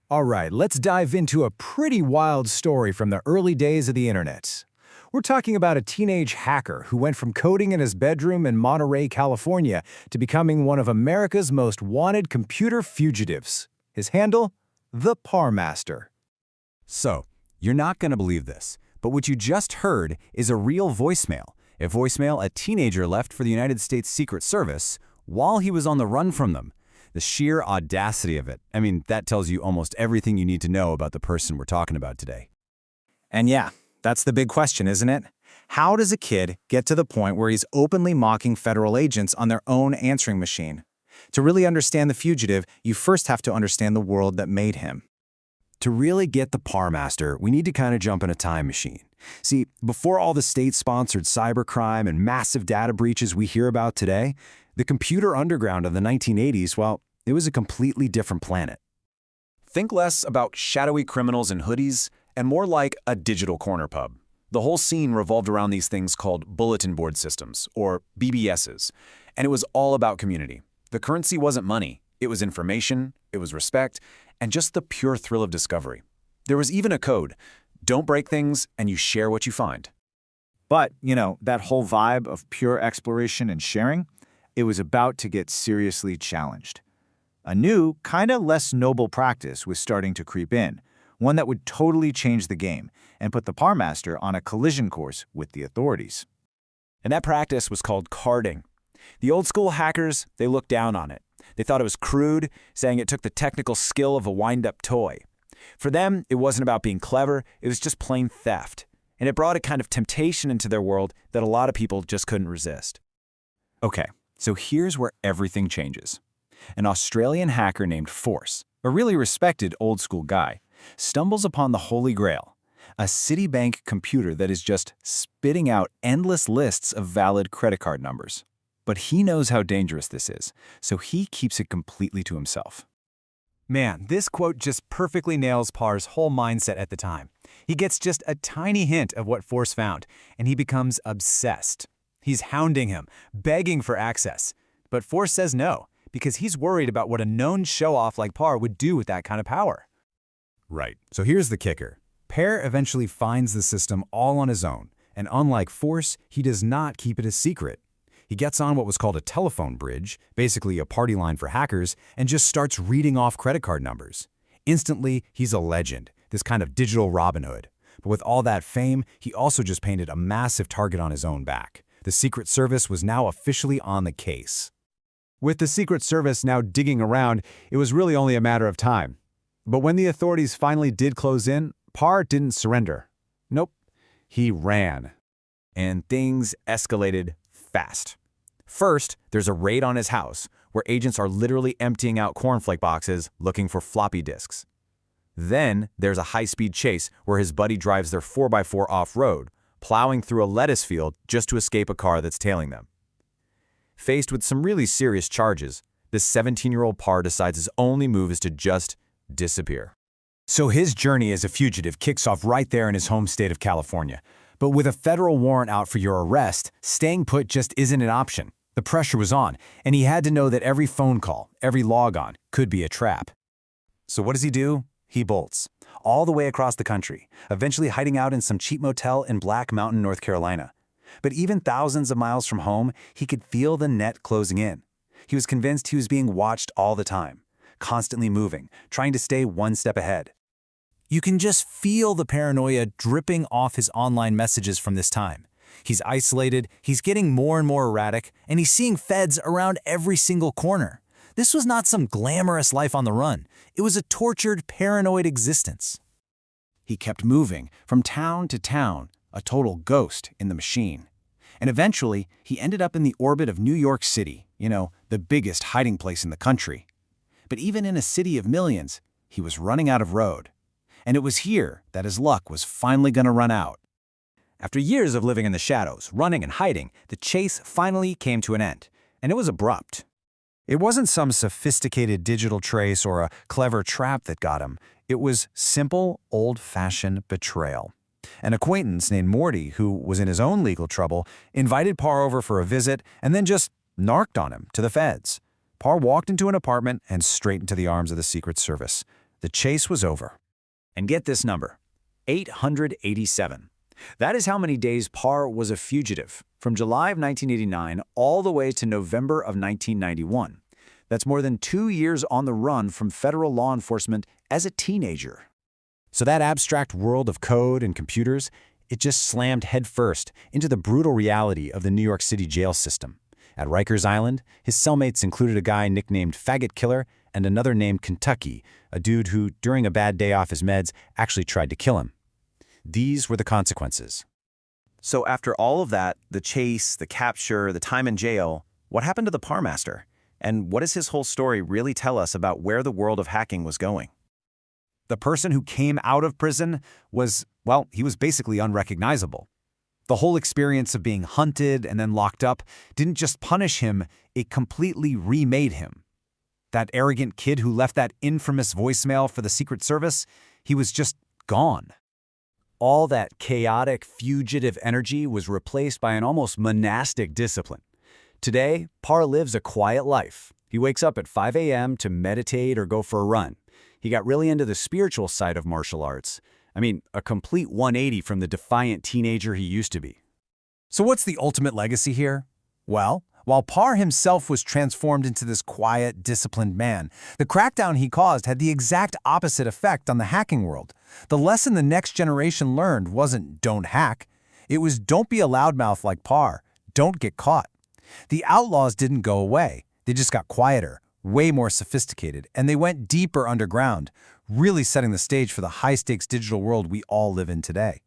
All right, let's dive into a pretty wild story from the early days of the internet. We're talking about a teenage hacker who went from coding in his bedroom in Monterey, California, to becoming one of America's most wanted computer fugitives. His handle? The Parmaster. So, you're not going to believe this, but what you just heard is a real voicemail. A voicemail a teenager left for the United States Secret Service while he was on the run from them. The sheer audacity of it. I mean, that tells you almost everything you need to know about the person we're talking about today. And yeah, that's the big question, isn't it? How does a kid get to the point where he's openly mocking federal agents on their own answering machine? To really understand the fugitive, you first have to understand the world that made him. To really get the Parmaster, we need to kind of jump in a time machine. See, before all the state-sponsored cybercrime and massive data breaches we hear about today, the computer underground of the 1980s, well, it was a completely different planet. Think less about shadowy criminals in hoodies and more like a digital corner pub. The whole scene revolved around these things called Bulletin Board Systems, or BBSes, and it was all about community. The currency wasn't money. It was information, it was respect, and just the pure thrill of discovery. There was even a code. Don't break things, and you share what you find. But, that whole vibe of pure exploration and sharing, it was about to get seriously challenged. A new, kind of less noble practice was starting to creep in, one that would totally change the game and put the Parmaster on a collision course with the authorities. And that practice was called carding. The old-school hackers, they looked down on it. They thought it was crude, saying it took the technical skill of a wind-up toy. For them, it wasn't about being clever, it was just plain theft. And it brought a kind of temptation into their world that a lot of people just couldn't resist. Okay, so here's where everything changes. An Australian hacker named Force, a really respected old-school guy, stumbles upon the Holy Grail, a Citibank computer that is just spitting out endless lists of valid credit card numbers. But he knows how dangerous this is, so he keeps it completely to himself. Man, this quote just perfectly nails Parr's whole mindset at the time. He gets just a tiny hint of what Force found, and he becomes obsessed. He's hounding him, begging for access. But Force says no, because he's worried about what a known show-off like Parr would do with that kind of power. Right. So here's the kicker. Parr eventually finds the system all on his own, and unlike Force, he does not keep it a secret. He gets on what was called a telephone bridge, basically a party line for hackers, and just starts reading off credit card numbers. Instantly, he's a legend, this kind of digital Robin Hood. But with all that fame, he also just painted a massive target on his own back. The Secret Service was now officially on the case. With the Secret Service now digging around, it was really only a matter of time. But when the authorities finally did close in, Parr didn't surrender. Nope, he ran. And things escalated fast. First, there's a raid on his house, where agents are literally emptying out cornflake boxes looking for floppy disks. Then, there's a high-speed chase where his buddy drives their 4x4 off-road, plowing through a lettuce field just to escape a car that's tailing them. Faced with some really serious charges, this 17-year-old Parr decides his only move is to just disappear. So his journey as a fugitive kicks off right there in his home state of California. But with a federal warrant out for your arrest, staying put just isn't an option. The pressure was on, and he had to know that every phone call, every log-on, could be a trap. So what does he do? He bolts, all the way across the country, eventually hiding out in some cheap motel in Black Mountain, North Carolina. But even thousands of miles from home, he could feel the net closing in. He was convinced he was being watched all the time, constantly moving, trying to stay one step ahead. You can just feel the paranoia dripping off his online messages from this time. He's isolated, he's getting more and more erratic, and he's seeing feds around every single corner. This was not some glamorous life on the run. It was a tortured, paranoid existence. He kept moving from town to town, a total ghost in the machine. And eventually, he ended up in the orbit of New York City, the biggest hiding place in the country. But even in a city of millions, he was running out of road. And it was here that his luck was finally going to run out. After years of living in the shadows, running and hiding, the chase finally came to an end, and it was abrupt. It wasn't some sophisticated digital trace or a clever trap that got him. It was simple, old-fashioned betrayal. An acquaintance named Morty, who was in his own legal trouble, invited Parr over for a visit and then just narked on him to the feds. Parr walked into an apartment and straight into the arms of the Secret Service. The chase was over. And get this number, 887. That is how many days Parr was a fugitive, from July of 1989 all the way to November of 1991. That's more than 2 years on the run from federal law enforcement as a teenager. So that abstract world of code and computers, it just slammed headfirst into the brutal reality of the New York City jail system. At Rikers Island, his cellmates included a guy nicknamed Faggot Killer and another named Kentucky, a dude who, during a bad day off his meds, actually tried to kill him. These were the consequences. So after all of that, the chase, the capture, the time in jail, what happened to the Parmaster? And what does his whole story really tell us about where the world of hacking was going? The person who came out of prison was, well, he was basically unrecognizable. The whole experience of being hunted and then locked up didn't just punish him, it completely remade him. That arrogant kid who left that infamous voicemail for the Secret Service, he was just gone. All that chaotic, fugitive energy was replaced by an almost monastic discipline. Today, Parr lives a quiet life. He wakes up at 5 a.m. to meditate or go for a run. He got really into the spiritual side of martial arts. I mean, a complete 180 from the defiant teenager he used to be. So what's the ultimate legacy here? Well, while Parr himself was transformed into this quiet, disciplined man, the crackdown he caused had the exact opposite effect on the hacking world. The lesson the next generation learned wasn't don't hack. It was don't be a loudmouth like Parr. Don't get caught. The outlaws didn't go away. They just got quieter, way more sophisticated, and they went deeper underground, really setting the stage for the high-stakes digital world we all live in today.